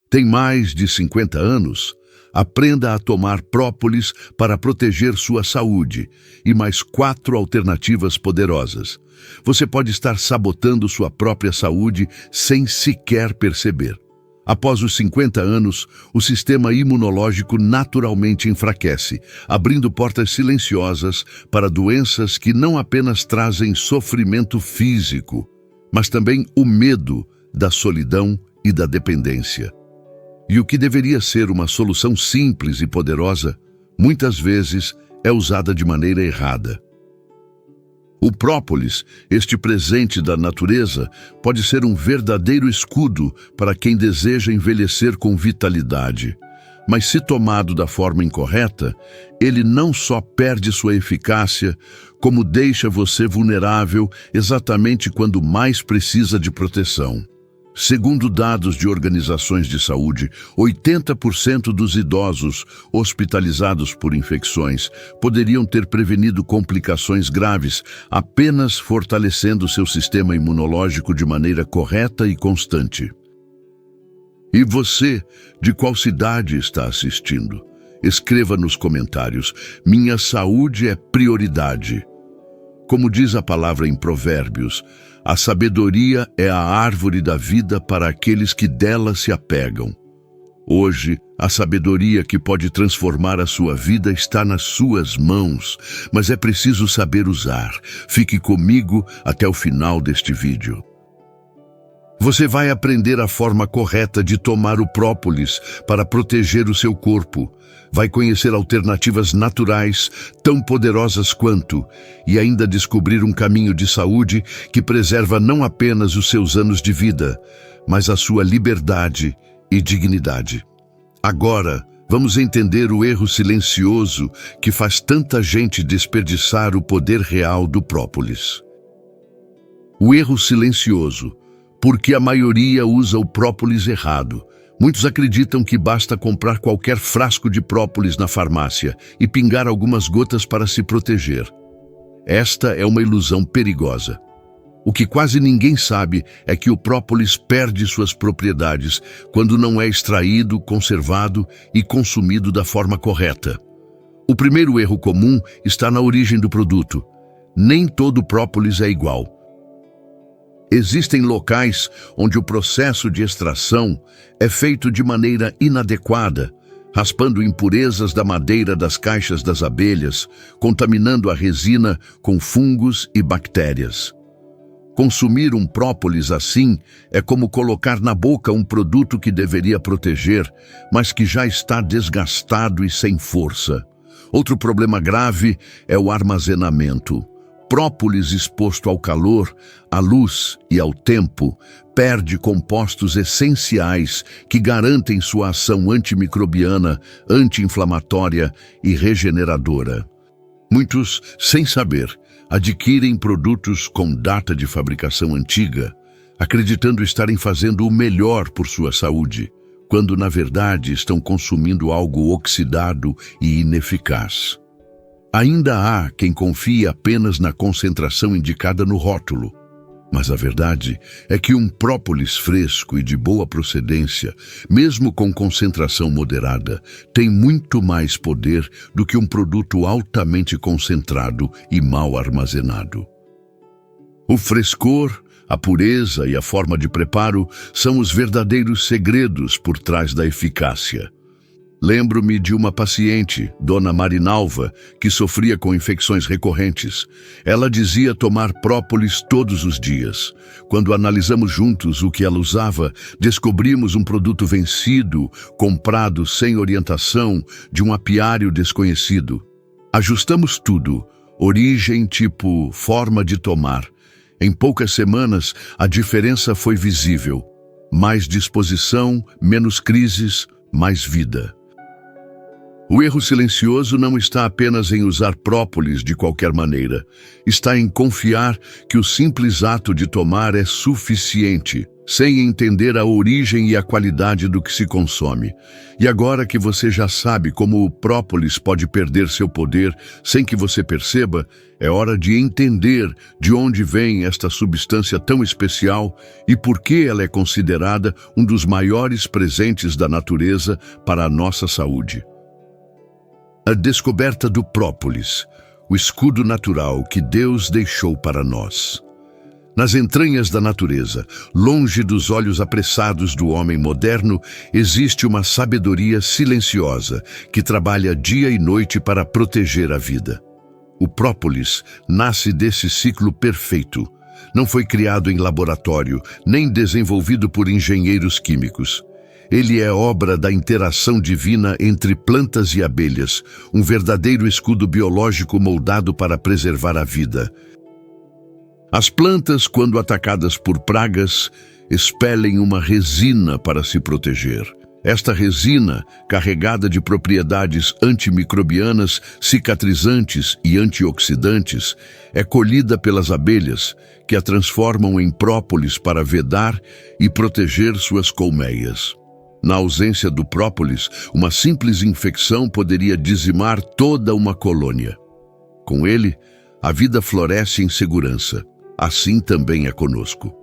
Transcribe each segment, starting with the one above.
Tem mais de 50 anos? Aprenda a tomar própolis para proteger sua saúde e mais 4 alternativas poderosas. Você pode estar sabotando sua própria saúde sem sequer perceber. Após os 50 anos, o sistema imunológico naturalmente enfraquece, abrindo portas silenciosas para doenças que não apenas trazem sofrimento físico, mas também o medo da solidão e da dependência. E o que deveria ser uma solução simples e poderosa, muitas vezes é usada de maneira errada. O própolis, este presente da natureza, pode ser um verdadeiro escudo para quem deseja envelhecer com vitalidade. Mas se tomado da forma incorreta, ele não só perde sua eficácia, como deixa você vulnerável exatamente quando mais precisa de proteção. Segundo dados de organizações de saúde, 80% dos idosos hospitalizados por infecções poderiam ter prevenido complicações graves apenas fortalecendo seu sistema imunológico de maneira correta e constante. E você, de qual cidade está assistindo? Escreva nos comentários: minha saúde é prioridade. Como diz a palavra em Provérbios, a sabedoria é a árvore da vida para aqueles que dela se apegam. Hoje, a sabedoria que pode transformar a sua vida está nas suas mãos, mas é preciso saber usar. Fique comigo até o final deste vídeo. Você vai aprender a forma correta de tomar o própolis para proteger o seu corpo. Vai conhecer alternativas naturais tão poderosas quanto, e ainda descobrir um caminho de saúde que preserva não apenas os seus anos de vida, mas a sua liberdade e dignidade. Agora, vamos entender o erro silencioso que faz tanta gente desperdiçar o poder real do própolis. O erro silencioso. Porque a maioria usa o própolis errado. Muitos acreditam que basta comprar qualquer frasco de própolis na farmácia e pingar algumas gotas para se proteger. Esta é uma ilusão perigosa. O que quase ninguém sabe é que o própolis perde suas propriedades quando não é extraído, conservado e consumido da forma correta. O primeiro erro comum está na origem do produto. Nem todo própolis é igual. Existem locais onde o processo de extração é feito de maneira inadequada, raspando impurezas da madeira das caixas das abelhas, contaminando a resina com fungos e bactérias. Consumir um própolis assim é como colocar na boca um produto que deveria proteger, mas que já está desgastado e sem força. Outro problema grave é o armazenamento. Própolis exposto ao calor, à luz e ao tempo perde compostos essenciais que garantem sua ação antimicrobiana, anti-inflamatória e regeneradora. Muitos, sem saber, adquirem produtos com data de fabricação antiga, acreditando estarem fazendo o melhor por sua saúde, quando na verdade estão consumindo algo oxidado e ineficaz. Ainda há quem confie apenas na concentração indicada no rótulo, mas a verdade é que um própolis fresco e de boa procedência, mesmo com concentração moderada, tem muito mais poder do que um produto altamente concentrado e mal armazenado. O frescor, a pureza e a forma de preparo são os verdadeiros segredos por trás da eficácia. Lembro-me de uma paciente, Dona Marinalva, que sofria com infecções recorrentes. Ela dizia tomar própolis todos os dias. Quando analisamos juntos o que ela usava, descobrimos um produto vencido, comprado sem orientação, de um apiário desconhecido. Ajustamos tudo, origem, tipo, forma de tomar. Em poucas semanas, a diferença foi visível. Mais disposição, menos crises, mais vida. O erro silencioso não está apenas em usar própolis de qualquer maneira. Está em confiar que o simples ato de tomar é suficiente, sem entender a origem e a qualidade do que se consome. E agora que você já sabe como o própolis pode perder seu poder sem que você perceba, é hora de entender de onde vem esta substância tão especial e por que ela é considerada um dos maiores presentes da natureza para a nossa saúde. A descoberta do própolis, o escudo natural que Deus deixou para nós. Nas entranhas da natureza, longe dos olhos apressados do homem moderno, existe uma sabedoria silenciosa que trabalha dia e noite para proteger a vida. O própolis nasce desse ciclo perfeito. Não foi criado em laboratório, nem desenvolvido por engenheiros químicos. Ele é obra da interação divina entre plantas e abelhas, um verdadeiro escudo biológico moldado para preservar a vida. As plantas, quando atacadas por pragas, expelem uma resina para se proteger. Esta resina, carregada de propriedades antimicrobianas, cicatrizantes e antioxidantes, é colhida pelas abelhas, que a transformam em própolis para vedar e proteger suas colmeias. Na ausência do própolis, uma simples infecção poderia dizimar toda uma colônia. Com ele, a vida floresce em segurança. Assim também é conosco.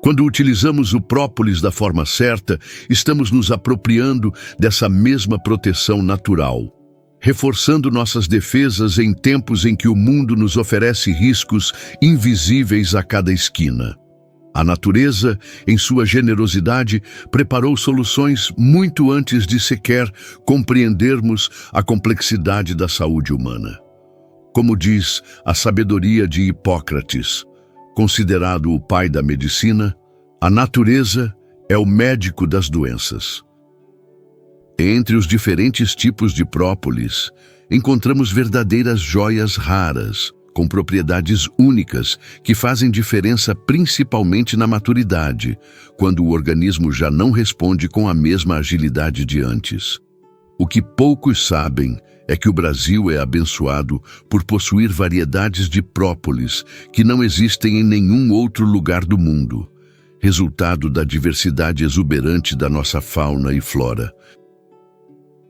Quando utilizamos o própolis da forma certa, estamos nos apropriando dessa mesma proteção natural, reforçando nossas defesas em tempos em que o mundo nos oferece riscos invisíveis a cada esquina. A natureza, em sua generosidade, preparou soluções muito antes de sequer compreendermos a complexidade da saúde humana. Como diz a sabedoria de Hipócrates, considerado o pai da medicina, a natureza é o médico das doenças. Entre os diferentes tipos de própolis, encontramos verdadeiras joias raras, com propriedades únicas que fazem diferença principalmente na maturidade, quando o organismo já não responde com a mesma agilidade de antes. O que poucos sabem é que o Brasil é abençoado por possuir variedades de própolis que não existem em nenhum outro lugar do mundo, resultado da diversidade exuberante da nossa fauna e flora.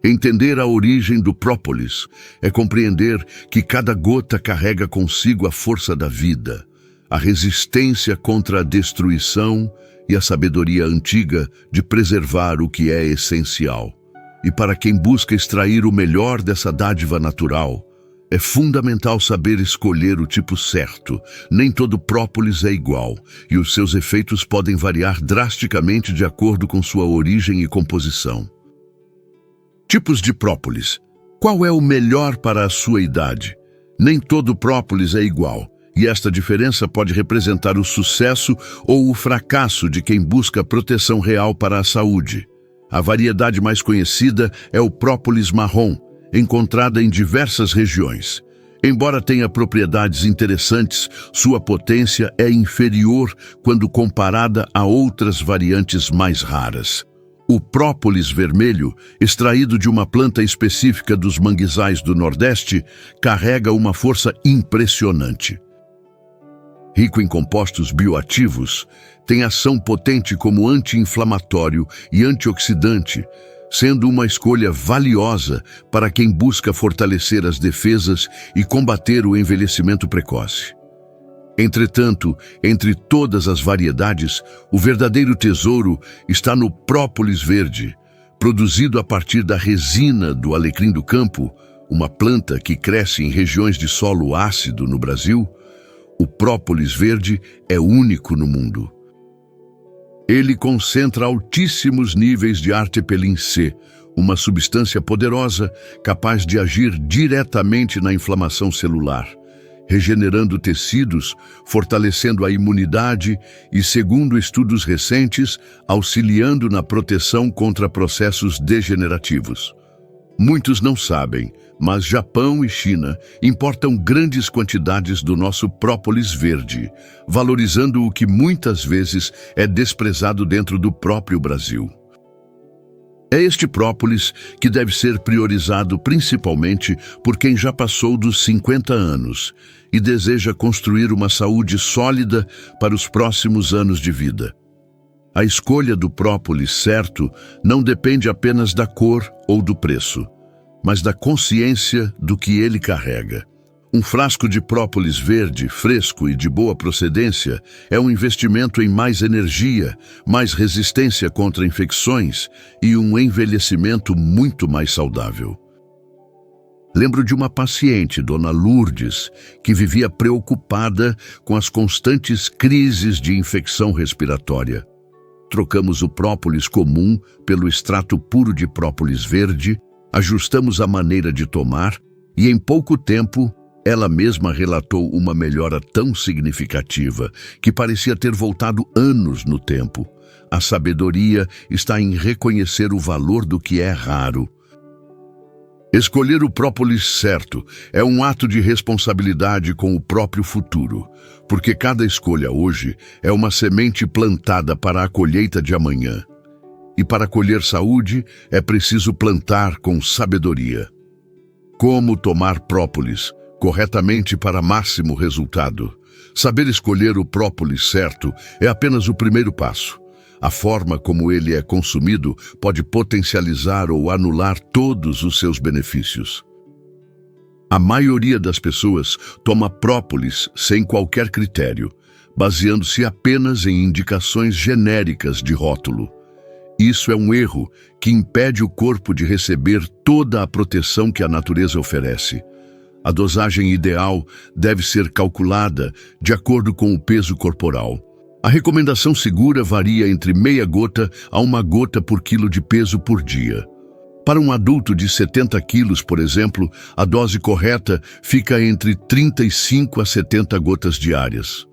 Entender a origem do própolis é compreender que cada gota carrega consigo a força da vida, a resistência contra a destruição e a sabedoria antiga de preservar o que é essencial. E para quem busca extrair o melhor dessa dádiva natural, é fundamental saber escolher o tipo certo. Nem todo própolis é igual, e os seus efeitos podem variar drasticamente de acordo com sua origem e composição. Tipos de própolis. Qual é o melhor para a sua idade? Nem todo própolis é igual, e esta diferença pode representar o sucesso ou o fracasso de quem busca proteção real para a saúde. A variedade mais conhecida é o própolis marrom, encontrada em diversas regiões. Embora tenha propriedades interessantes, sua potência é inferior quando comparada a outras variantes mais raras. O própolis vermelho, extraído de uma planta específica dos manguezais do Nordeste, carrega uma força impressionante. Rico em compostos bioativos, tem ação potente como anti-inflamatório e antioxidante, sendo uma escolha valiosa para quem busca fortalecer as defesas e combater o envelhecimento precoce. Entretanto, entre todas as variedades, o verdadeiro tesouro está no própolis verde, produzido a partir da resina do alecrim do campo, uma planta que cresce em regiões de solo ácido no Brasil. O própolis verde é único no mundo. Ele concentra altíssimos níveis de artepelin C, uma substância poderosa capaz de agir diretamente na inflamação celular, regenerando tecidos, fortalecendo a imunidade e, segundo estudos recentes, auxiliando na proteção contra processos degenerativos. Muitos não sabem, mas Japão e China importam grandes quantidades do nosso própolis verde, valorizando o que muitas vezes é desprezado dentro do próprio Brasil. É este própolis que deve ser priorizado principalmente por quem já passou dos 50 anos e deseja construir uma saúde sólida para os próximos anos de vida. A escolha do própolis certo não depende apenas da cor ou do preço, mas da consciência do que ele carrega. Um frasco de própolis verde, fresco e de boa procedência é um investimento em mais energia, mais resistência contra infecções e um envelhecimento muito mais saudável. Lembro de uma paciente, Dona Lourdes, que vivia preocupada com as constantes crises de infecção respiratória. Trocamos o própolis comum pelo extrato puro de própolis verde, ajustamos a maneira de tomar e, em pouco tempo, ela mesma relatou uma melhora tão significativa que parecia ter voltado anos no tempo. A sabedoria está em reconhecer o valor do que é raro. Escolher o própolis certo é um ato de responsabilidade com o próprio futuro, porque cada escolha hoje é uma semente plantada para a colheita de amanhã. E para colher saúde, é preciso plantar com sabedoria. Como tomar própolis corretamente para máximo resultado? Saber escolher o própolis certo é apenas o primeiro passo. A forma como ele é consumido pode potencializar ou anular todos os seus benefícios. A maioria das pessoas toma própolis sem qualquer critério, baseando-se apenas em indicações genéricas de rótulo. Isso é um erro que impede o corpo de receber toda a proteção que a natureza oferece. A dosagem ideal deve ser calculada de acordo com o peso corporal. A recomendação segura varia entre meia gota a 1 gota por quilo de peso por dia. Para um adulto de 70 quilos, por exemplo, a dose correta fica entre 35 a 70 gotas diárias.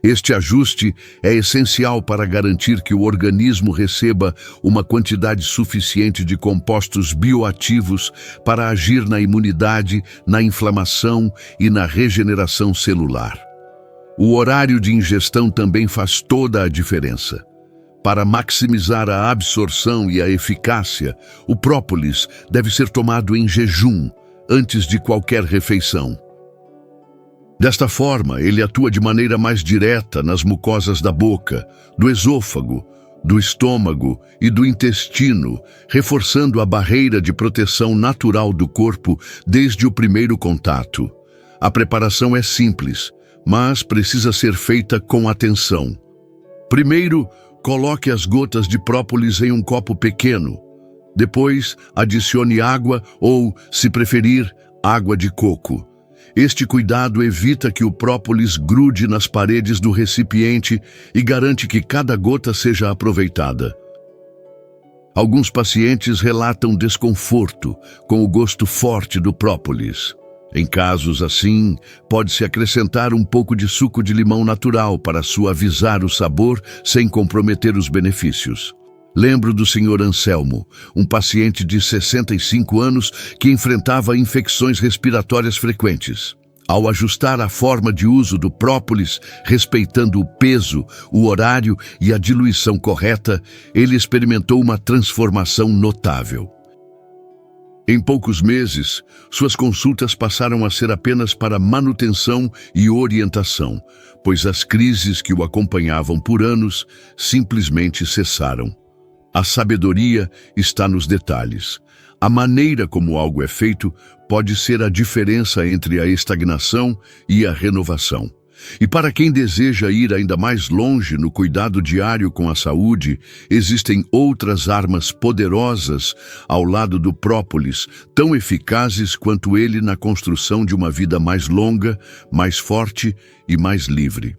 Este ajuste é essencial para garantir que o organismo receba uma quantidade suficiente de compostos bioativos para agir na imunidade, na inflamação e na regeneração celular. O horário de ingestão também faz toda a diferença. Para maximizar a absorção e a eficácia, o própolis deve ser tomado em jejum, antes de qualquer refeição. Desta forma, ele atua de maneira mais direta nas mucosas da boca, do esôfago, do estômago e do intestino, reforçando a barreira de proteção natural do corpo desde o primeiro contato. A preparação é simples, mas precisa ser feita com atenção. Primeiro, coloque as gotas de própolis em um copo pequeno. Depois, adicione água ou, se preferir, água de coco. Este cuidado evita que o própolis grude nas paredes do recipiente e garante que cada gota seja aproveitada. Alguns pacientes relatam desconforto com o gosto forte do própolis. Em casos assim, pode-se acrescentar um pouco de suco de limão natural para suavizar o sabor sem comprometer os benefícios. Lembro do Sr. Anselmo, um paciente de 65 anos que enfrentava infecções respiratórias frequentes. Ao ajustar a forma de uso do própolis, respeitando o peso, o horário e a diluição correta, ele experimentou uma transformação notável. Em poucos meses, suas consultas passaram a ser apenas para manutenção e orientação, pois as crises que o acompanhavam por anos simplesmente cessaram. A sabedoria está nos detalhes. A maneira como algo é feito pode ser a diferença entre a estagnação e a renovação. E para quem deseja ir ainda mais longe no cuidado diário com a saúde, existem outras armas poderosas ao lado do própolis, tão eficazes quanto ele na construção de uma vida mais longa, mais forte e mais livre.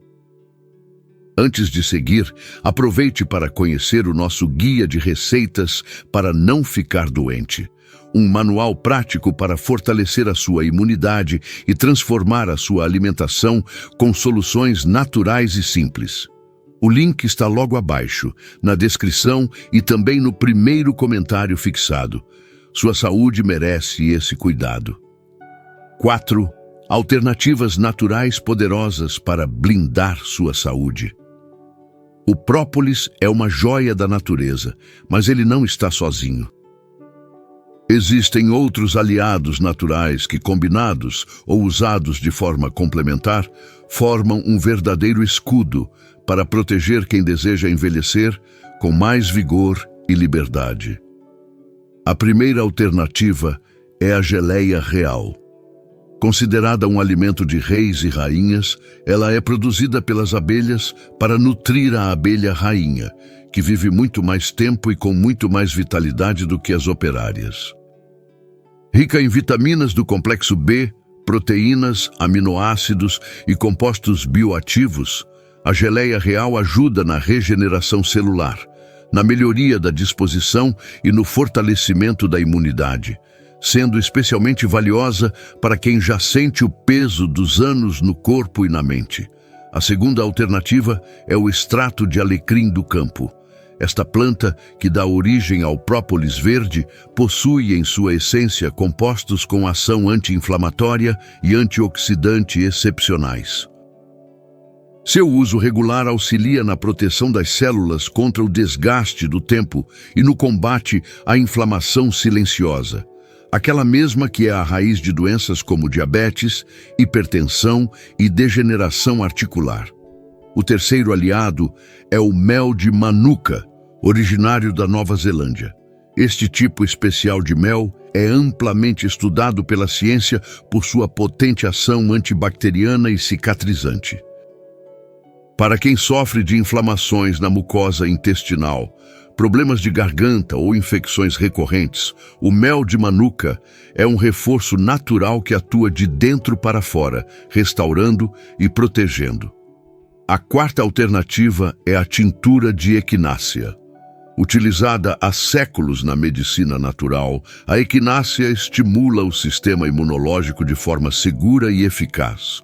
Antes de seguir, aproveite para conhecer o nosso guia de receitas para não ficar doente. Um manual prático para fortalecer a sua imunidade e transformar a sua alimentação com soluções naturais e simples. O link está logo abaixo, na descrição e também no primeiro comentário fixado. Sua saúde merece esse cuidado. 4. Alternativas naturais poderosas para blindar sua saúde. O própolis é uma joia da natureza, mas ele não está sozinho. Existem outros aliados naturais que, combinados ou usados de forma complementar, formam um verdadeiro escudo para proteger quem deseja envelhecer com mais vigor e liberdade. A primeira alternativa é a geleia real. Considerada um alimento de reis e rainhas, ela é produzida pelas abelhas para nutrir a abelha rainha, que vive muito mais tempo e com muito mais vitalidade do que as operárias. Rica em vitaminas do complexo B, proteínas, aminoácidos e compostos bioativos, a geleia real ajuda na regeneração celular, na melhoria da disposição e no fortalecimento da imunidade, sendo especialmente valiosa para quem já sente o peso dos anos no corpo e na mente. A segunda alternativa é o extrato de alecrim do campo. Esta planta, que dá origem ao própolis verde, possui em sua essência compostos com ação anti-inflamatória e antioxidante excepcionais. Seu uso regular auxilia na proteção das células contra o desgaste do tempo e no combate à inflamação silenciosa, aquela mesma que é a raiz de doenças como diabetes, hipertensão e degeneração articular. O terceiro aliado é o mel de Manuka, originário da Nova Zelândia. Este tipo especial de mel é amplamente estudado pela ciência por sua potente ação antibacteriana e cicatrizante. Para quem sofre de inflamações na mucosa intestinal, problemas de garganta ou infecções recorrentes, o mel de Manuka é um reforço natural que atua de dentro para fora, restaurando e protegendo. A quarta alternativa é a tintura de equinácea. Utilizada há séculos na medicina natural, a equinácea estimula o sistema imunológico de forma segura e eficaz.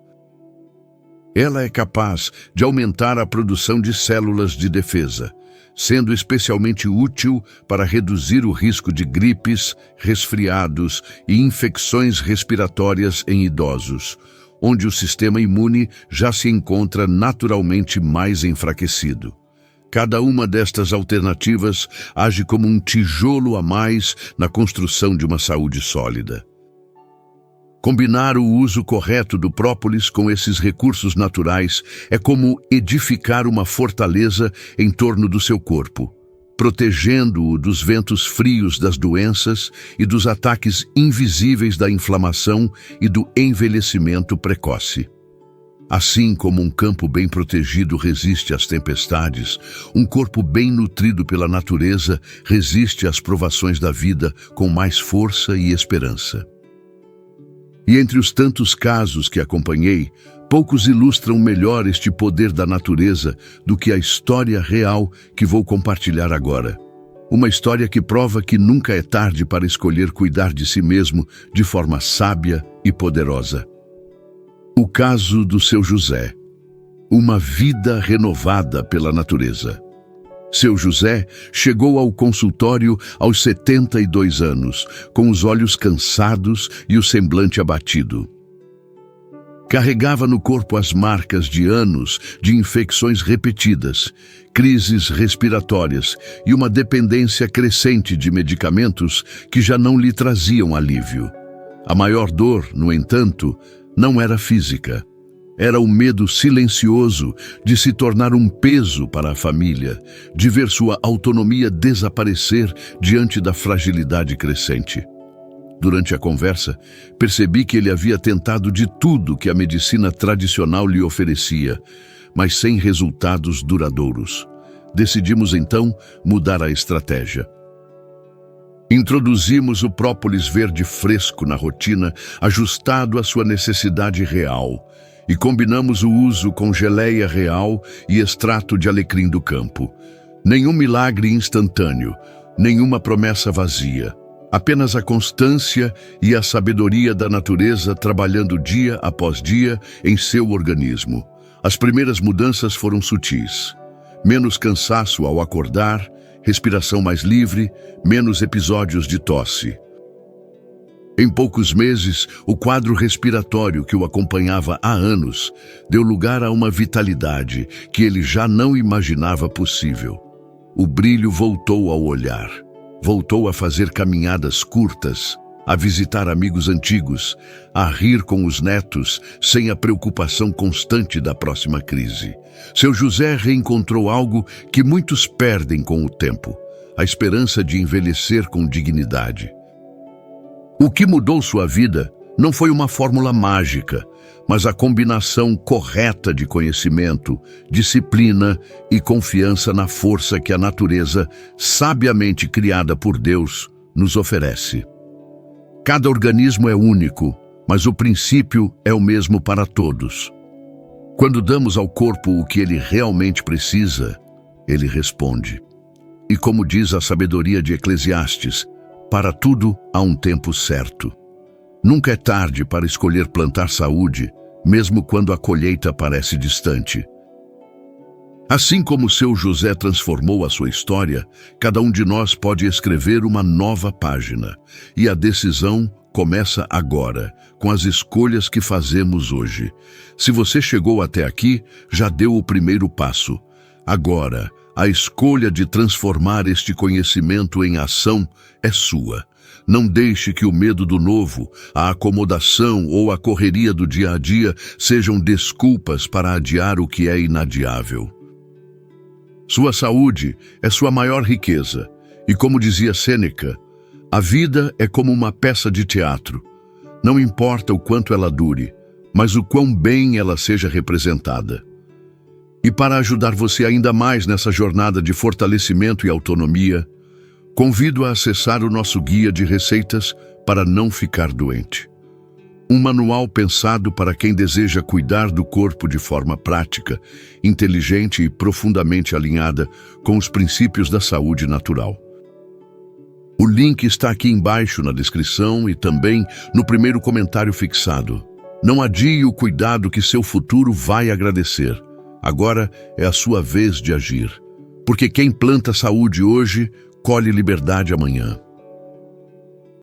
Ela é capaz de aumentar a produção de células de defesa, sendo especialmente útil para reduzir o risco de gripes, resfriados e infecções respiratórias em idosos, onde o sistema imune já se encontra naturalmente mais enfraquecido. Cada uma destas alternativas age como um tijolo a mais na construção de uma saúde sólida. Combinar o uso correto do própolis com esses recursos naturais é como edificar uma fortaleza em torno do seu corpo, protegendo-o dos ventos frios das doenças e dos ataques invisíveis da inflamação e do envelhecimento precoce. Assim como um campo bem protegido resiste às tempestades, um corpo bem nutrido pela natureza resiste às provações da vida com mais força e esperança. E entre os tantos casos que acompanhei, poucos ilustram melhor este poder da natureza do que a história real que vou compartilhar agora. Uma história que prova que nunca é tarde para escolher cuidar de si mesmo de forma sábia e poderosa. O caso do seu José. Uma vida renovada pela natureza. Seu José chegou ao consultório aos 72 anos, com os olhos cansados e o semblante abatido. Carregava no corpo as marcas de anos de infecções repetidas, crises respiratórias e uma dependência crescente de medicamentos que já não lhe traziam alívio. A maior dor, no entanto, não era física. Era o medo silencioso de se tornar um peso para a família, de ver sua autonomia desaparecer diante da fragilidade crescente. Durante a conversa, percebi que ele havia tentado de tudo que a medicina tradicional lhe oferecia, mas sem resultados duradouros. Decidimos então mudar a estratégia. Introduzimos o própolis verde fresco na rotina, ajustado à sua necessidade real, e combinamos o uso com geleia real e extrato de alecrim do campo. Nenhum milagre instantâneo, nenhuma promessa vazia. Apenas a constância e a sabedoria da natureza trabalhando dia após dia em seu organismo. As primeiras mudanças foram sutis. Menos cansaço ao acordar, respiração mais livre, menos episódios de tosse. Em poucos meses, o quadro respiratório que o acompanhava há anos deu lugar a uma vitalidade que ele já não imaginava possível. O brilho voltou ao olhar, voltou a fazer caminhadas curtas, a visitar amigos antigos, a rir com os netos sem a preocupação constante da próxima crise. Seu José reencontrou algo que muitos perdem com o tempo: a esperança de envelhecer com dignidade. O que mudou sua vida não foi uma fórmula mágica, mas a combinação correta de conhecimento, disciplina e confiança na força que a natureza, sabiamente criada por Deus, nos oferece. Cada organismo é único, mas o princípio é o mesmo para todos. Quando damos ao corpo o que ele realmente precisa, ele responde. E como diz a sabedoria de Eclesiastes, para tudo há um tempo certo. Nunca é tarde para escolher plantar saúde, mesmo quando a colheita parece distante. Assim como seu José transformou a sua história, cada um de nós pode escrever uma nova página. E a decisão começa agora, com as escolhas que fazemos hoje. Se você chegou até aqui, já deu o primeiro passo. Agora, a escolha de transformar este conhecimento em ação é sua. Não deixe que o medo do novo, a acomodação ou a correria do dia a dia sejam desculpas para adiar o que é inadiável. Sua saúde é sua maior riqueza, e como dizia Sêneca, a vida é como uma peça de teatro. Não importa o quanto ela dure, mas o quão bem ela seja representada. E para ajudar você ainda mais nessa jornada de fortalecimento e autonomia, convido a acessar o nosso guia de receitas para não ficar doente. Um manual pensado para quem deseja cuidar do corpo de forma prática, inteligente e profundamente alinhada com os princípios da saúde natural. O link está aqui embaixo na descrição e também no primeiro comentário fixado. Não adie o cuidado que seu futuro vai agradecer. Agora é a sua vez de agir. Porque quem planta saúde hoje, colhe liberdade amanhã.